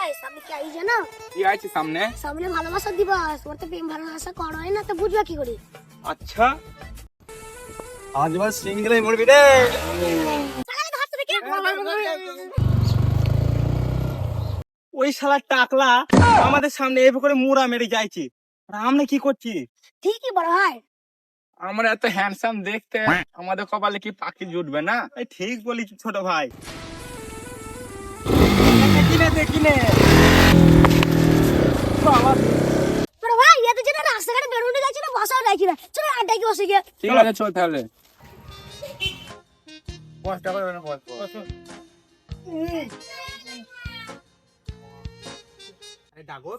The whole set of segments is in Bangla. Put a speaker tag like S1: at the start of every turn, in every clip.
S1: ভাই সামনে কি আইছে জানো?
S2: কি আছে সামনে?
S1: সামনে ভালোবাসা দিবস। ওর তো প্রেম ভালোবাসা করা হয় না, তো বুঝবা কি করে?
S2: আচ্ছা, আজ আবার সিঙ্গেলে মরবি রে। ওই শালা টাকলা আমাদের সামনে এভাবে করে মুড়া মেরে যাইছে, আর আমরা কি করছি?
S1: ঠিকই বড় ভাই।
S3: আমরা এত হ্যান্ডসাম দেখতে, আমাদের কপালে কি পাখি জুটবে না?
S2: এই ঠিক বলিস ছোট ভাই। দেখিনে দেখিনে বাবা,
S1: বড় ভাই এত যেটা রাস্তাঘাটে বেরোতে যাচ্ছে না, বসাও যাচ্ছে না। চলো আড্ডায় কি বসে গিয়ে।
S3: ঠিক আছে, চল তাহলে। কষ্ট করে না,
S2: আরে ডাগর,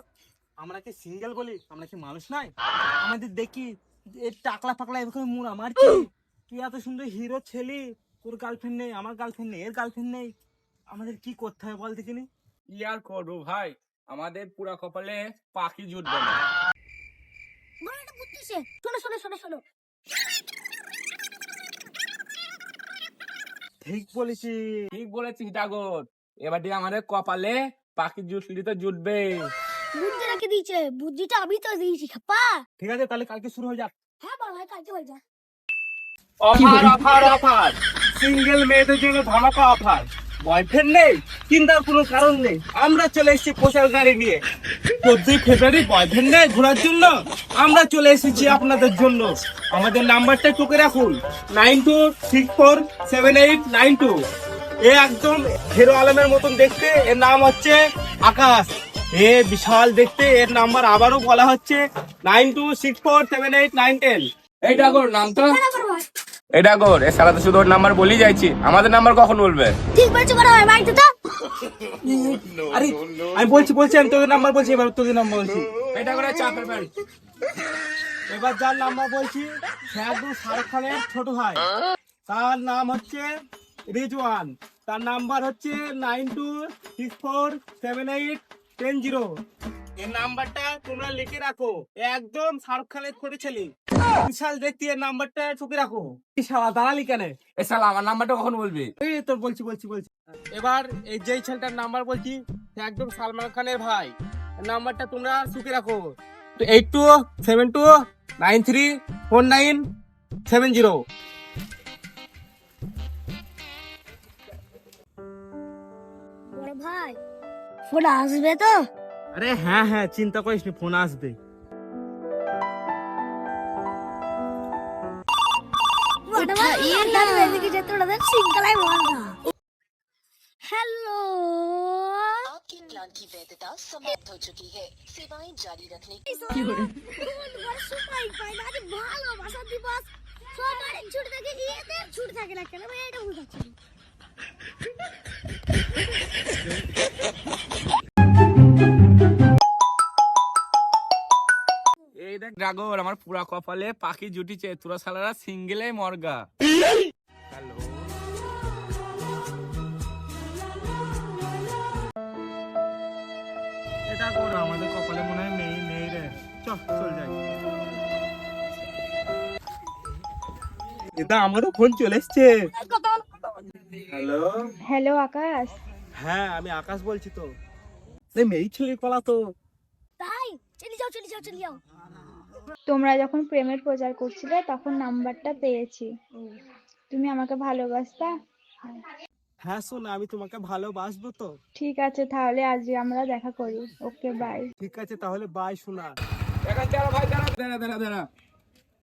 S2: আমরা কি সিঙ্গেল বলি? আমরা কি মানুষ নাই? আমাদের দেখি এই টাকলা ফাকলা এভাবে করে মুড়া মারছি। তুই এত সুন্দর হিরো ছেলে, তোর গার্লফ্রেন্ড নেই, আমার গার্লফ্রেন্ড নেই, এর গার্লফ্রেন্ড নেই, আমাদের কি করতে হবে বল দেখিনি?
S3: ইয়ার করবো ভাই, আমাদের পুরা কপালে পাখি জুটবে না।
S1: বড় একটা বুদ্ধি আছে। শোনো শোনো শোনো শোনো।
S2: ঠিক বলেছি।
S3: ঠিক বলেছিস ডাগর, এবার দিয়ে আমাদের কপালে পাখি জুটলি তো জুটবে।
S1: বুদ্ধি রেখে দিয়েছে, বুদ্ধিটা আমি তো দিয়েছি খাপা।
S2: ঠিক আছে, তাহলে কালকে শুরু হয়ে যাক।
S1: হ্যাঁ বড় ভাই, কালকে হয়ে যা।
S2: অফার অফার অফার, সিঙ্গেল মেয়েদের জন্য ধামাকা অফার। বয়ফ্রেন্ড নেই, চিন্তার কোনো কারণ নেই, আমরা চলে এসেছি পোশাক গাড়ি নিয়ে। 14 ফেব্রুয়ারি বয়ফ্রেন্ড নেই ঘোরার জন্য আমরা চলে এসেছি আপনাদের জন্য। আমাদের নাম্বারটা টুকে রাখুন, 92647892। এ একদম হিরো আলমের মতন দেখতে, এর নাম হচ্ছে আকাশ। এ বিশাল দেখতে, এর নাম্বার আবারও বলা হচ্ছে 9264789210।
S3: এই ডাগর নাম তো,
S1: হ্যাঁ বড় ভাই।
S3: এই ডাগর এ সারা তো শুধু ওর নাম্বার বলেই যাচ্ছি, আমাদের নাম্বার কখন বলবে?
S1: ঠিক বলছো বড় ভাই, বাড়িতে তো।
S2: আরে আমি বলছি আমি তোদের নাম্বার বলছি, এবার তোদের নাম্বার বলছি।
S3: এই ডাগরের চাপের বাড়ি।
S2: এবার যার নাম্বার বলছি সে একদম শাহরুখ খানের ছোট ভাই। তার নাম হচ্ছে রিজওয়ান। তার নাম্বার হচ্ছে 92647810। এর নাম্বারটা তোমরা লিখে রাখো, একদম শাহরুখ খানের ছোট ছেলে, বিশাল দেখতে। এর নাম্বারটা টুকে রাখো। শালা দাঁড়ালি কেন?
S3: এ শালা আমার নাম্বারটা কখন বলবি?
S2: এই তোর বলছি। এবার এই যেই ছেলেটার নাম্বার বলছি সে একদম সালমান খানের ভাই। নাম্বারটা তোমরা সুখে রাখো, 8272934970।
S1: বড় ভাই ফোন আসবে তো?
S2: আরে হ্যাঁ, চিন্তা করিস নি, ফোন আসবে।
S1: বড় ভাই আড্ডার এদিকে যেতে ওদের সিঙ্গেলাই বলবা। हेलो,
S4: आपके प्लान की वैधता समाप्त हो चुकी है। सेवाएं जारी रखने
S1: ভালোবাসা দিবস সবার ছুটি থাকে, এদের ছুটি থাকে না কেন? আমি এটা বুঝাচ্ছি।
S3: এই দেখ ডাগর, আমার পুরা কপালে পাখি জুটিছে, তোরা শালারা সিঙ্গেলে মরগা। হ্যালো,
S2: এটা করো, আমাদের কপালে মনে হয় নেই রে। চল যাই। এটা আমারও ফোন চলে এসছে। হ্যালো
S5: হ্যালো আকাশ,
S2: হ্যাঁ, আমি আকাশ বলছি। তো মেয়ে ছেলের কলা তো।
S1: তাই চলে যাও চলে যাও চলে যাও।
S5: তোমরা যখন প্রেমের প্রচার করছিলে তখন নাম্বারটা পেয়েছি। তুমি আমাকে ভালোবাসতা?
S2: হ্যাঁ শোন, আমি তোমাকে ভালোবাসবো তো।
S5: ঠিক আছে, তাহলে আজ আমরা দেখা করি। Okay bye.
S2: ঠিক আছে তাহলে, বাই শোনা।
S3: এখন দাঁড়া ভাই, দাঁড়া।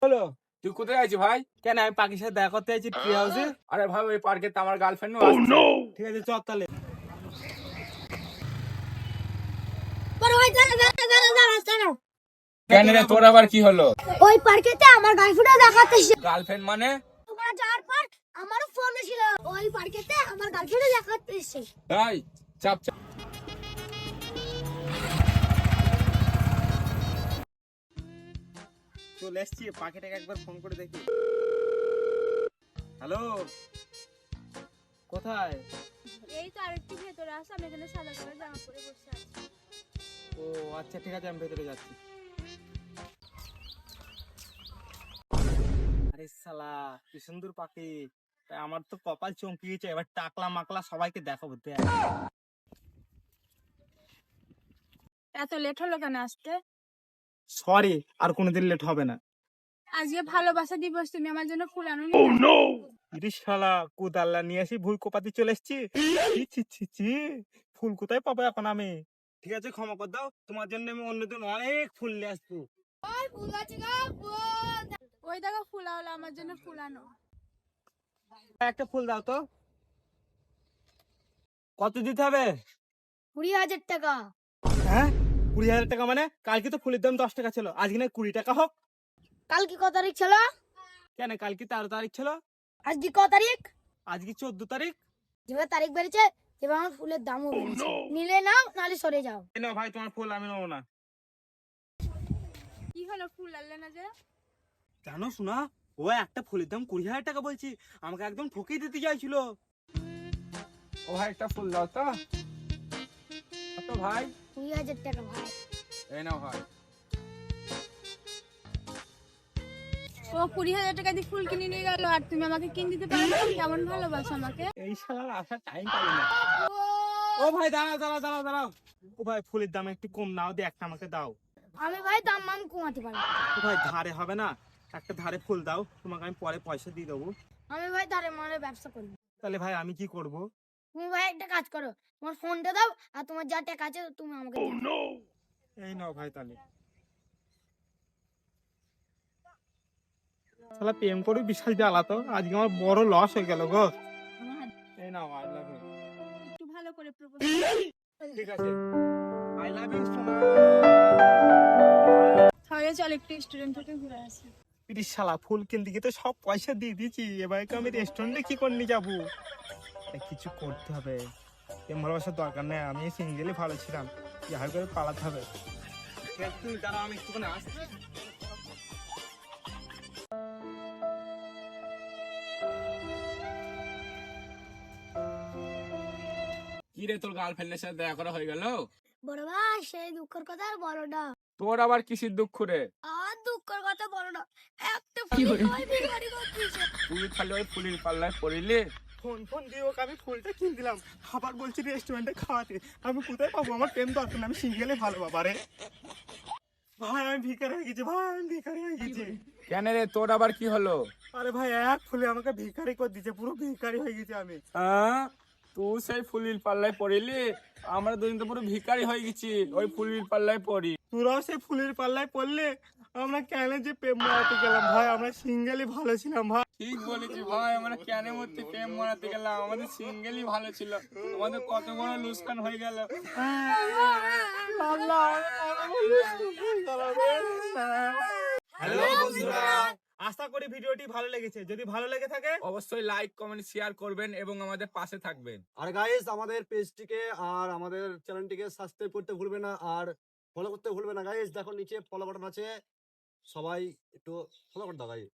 S2: বলো,
S3: তুই কোথায় আছিস ভাই?
S2: কেন আমি পাখির সাথে দেখা করতে চাইছি ট্রি হাউসে।
S3: আরে ভাই, ওই পার্কে তো আমার গার্লফ্রেন্ড।
S2: ঠিক আছে চল তাহলে।
S1: বড় ভাই দাঁড়া।
S3: কেন রে, তোর আবার কি হলো?
S1: ওই পার্কেতে আমার গার্লফ্রেন্ড দেখাতে এসেছে।
S3: গার্লফ্রেন্ড মানে?
S1: তোমরা যাওয়ার পর আমারও ফোন ছিল, ওই পার্কেতে আমার গার্লফ্রেন্ড দেখাতে এসেছে।
S3: তাই চাপ।
S2: চলে এসছি, পাখিটাকে একবার ফোন করে দেখি। হ্যালো, কোথায়?
S5: এই তো আরেকটু ভেতরে আসো, আমি এখানে সাদা কালার জামা পরে বসে আছি।
S2: ও আচ্ছা, ঠিক আছে, আমি ভেতরে যাচ্ছি। আরে শালা কি সুন্দর পাখি, তাই আমার তো কপাল চমকিয়েছে। এবার টাকলা মাকলা সবাইকে দেখাবো। দেখ
S5: এত লেট হলো কেন আসতে?
S2: সরি, আর কোনোদিন লেট হবে না।
S5: আজকে ভালোবাসা দিবস, তুমি আমার জন্য ফুল আনোনি কেন?
S2: ইরিশ শালা কুদাল্লা নিয়ে আসি ভুল কোপাতে চলে এসছি। ছি ছি ছি ছি, ফুল কোথায় পাবো এখন আমি? ঠিক আছে, ক্ষমা করে দাও, তোমার জন্য আমি অন্যদিন অনেক ফুল নিয়ে আসবো।
S5: ওই দেখো ফুল হলো, আমার জন্য ফুল আনো।
S2: একটা ফুল দাও তো। কত দিতে হবে?
S1: 20,000 টাকা।
S2: হ্যাঁ, 20,000 টাকা মানে? কালকে তো ফুলের দাম 10 টাকা ছিল, আজকে না 20 টাকা হোক।
S1: কালকে কত তারিখ ছিল?
S2: কেন, কালকে 13 তারিখ ছিল।
S1: আজকে কত তারিখ?
S2: আজকে 14 তারিখ।
S1: যেভাবে তারিখ বেড়েছে সেভাবে আমার ফুলের দামও বেড়েছে। নিলে নাও, নাহলে সরে যাও।
S2: এই নাও ভাই, তোমার ফুল, আমি নেবো না।
S5: কি হলো, ফুল আনলে না যে?
S2: জানো শোনা, ও একটা ফুলের দাম 20,000 টাকা বলছি, আমাকে একদম ঠকিয়ে দিতে চাইছিল।
S3: ও ভাই একটা ফুল দাও তো। কত ভাই?
S1: 20,000 টাকা ভাই।
S3: এই নাও ভাই।
S5: ও 20,000 টাকা দিয়ে ফুল কিনে নিয়ে গেল, আর তুমি আমাকে কিনে দিতে পারো না? কেমন ভালোবাসো আমাকে?
S2: এই শালার আসার টাইম পাই না। ও ভাই দাঁড়াও দাঁড়াও দাঁড়াও দাঁড়াও। ও ভাই ফুলের দাম একটু কম নাও, দিয়ে একটা আমাকে দাও।
S1: আমি ভাই দাম মাম কমাতে পারি না।
S2: ও ভাই ধারে হবে না, একটা ধারে ফুল দাও, তোমাকে আমি পরে পয়সা দিয়ে দেবো।
S1: আমি ভাই তারে মারে ব্যবসা করি।
S2: তাহলে ভাই আমি কি করব?
S1: তুমি ভাই একটা কাজ করো, তোমার ফোনটা দাও, আর তোমার যা টাকা আছে তুমি আমাকে দাও।
S2: এই নাও ভাই তাহলে। শালা প্রেম করে বিশাল জ্বালা তো, আজকে আমার বড় লস হয়ে গেল গো। এই নাও, আই লাভ ইউ।
S5: একটু ভালো করে প্রপোজ।
S2: ঠিক আছে, আই লাভ ইউ সোনা।
S5: তাহলে চল একটু রেস্টুরেন্ট থেকে ঘুরে আসি।
S2: ইরিশ শালা, ফুল কিনতে গিয়ে তো সব পয়সা দিয়ে দিয়েছি, এবার আমি রেস্টুরেন্টে কি করে নিয়ে যাবো? কিছু করতে হবে, প্রেম ভালোবাসার দরকার নেই, আমি সিঙ্গেলই ভালো ছিলাম, যাই করে পালাতে হবে। তুই দাঁড়া, আমি একটুখানি আসছি।
S3: কি রে, তোর গার্লফ্রেন্ডের সাথে দেখা করা হয়ে গেল?
S1: বড় ভাই সেই দুঃখের কথা আর বলো না।
S3: তোর আবার কিসের দুঃখ রে?
S1: আর দুঃখের কথা বলো না, একটা ফুল ভাই বিক্রি করতেছে।
S3: তুই খালি ওই ফুলের পাল্লায় পড়িলি?
S2: ফোন ফোন দিয়ে ওকে আমি ফুলটা কিনে দিলাম, আবার বলছি রেস্টুরেন্টে খাওয়াতে। আমি কোথায় পাবো? আমার প্রেম দরকার না, আমি সিঙ্গেলে ভালো বাবা রে। ভাই আমি ভিখারি হয়ে গেছি, ভাই আমি ভিখারি হয়ে গেছি।
S3: কেন রে, তোর আবার কি হলো?
S2: আরে ভাই এক ফুলে আমাকে ভিখারি করে দিচ্ছে, পুরো ভিখারি হয়ে গেছি আমি।
S3: হ্যাঁ, তুই সেই ফুলের পাল্লায় পড়িলি, আমরা দুজন তো পুরো ভিখারি হয়ে গেছি ওই ফুলের পাল্লায় পড়ি।
S2: তোরাও সেই ফুলের পাল্লায় পড়লে, আমরা কেন যে প্রেম মারাতে গেলাম ভাই, আমরা সিঙ্গেলই ভালো ছিলাম ভাই।
S3: ঠিক বলেছি ভাই, আমরা কেন মধ্যে প্রেম মারাতে গেলাম, আমাদের সিঙ্গেলই ভালো ছিল, আমাদের কত বড় লুসকান হয়ে গেল।
S2: হ্যালো বন্ধুরা, আশা করি ভিডিওটি ভালো লেগেছে। যদি ভালো লেগে থাকে
S3: অবশ্যই লাইক কমেন্ট শেয়ার করবেন এবং আমাদের পাশে থাকবেন।
S6: আর গাইস আমাদের পেজটিকে আর আমাদের চ্যানেলটিকে সাবস্ক্রাইব করতে ভুলবে না, আর ফলো করতে ভুলবে না গাইস। দেখো নিচে ফলো বাটন আছে, সবাই একটু ফলো করে দাও গাইস।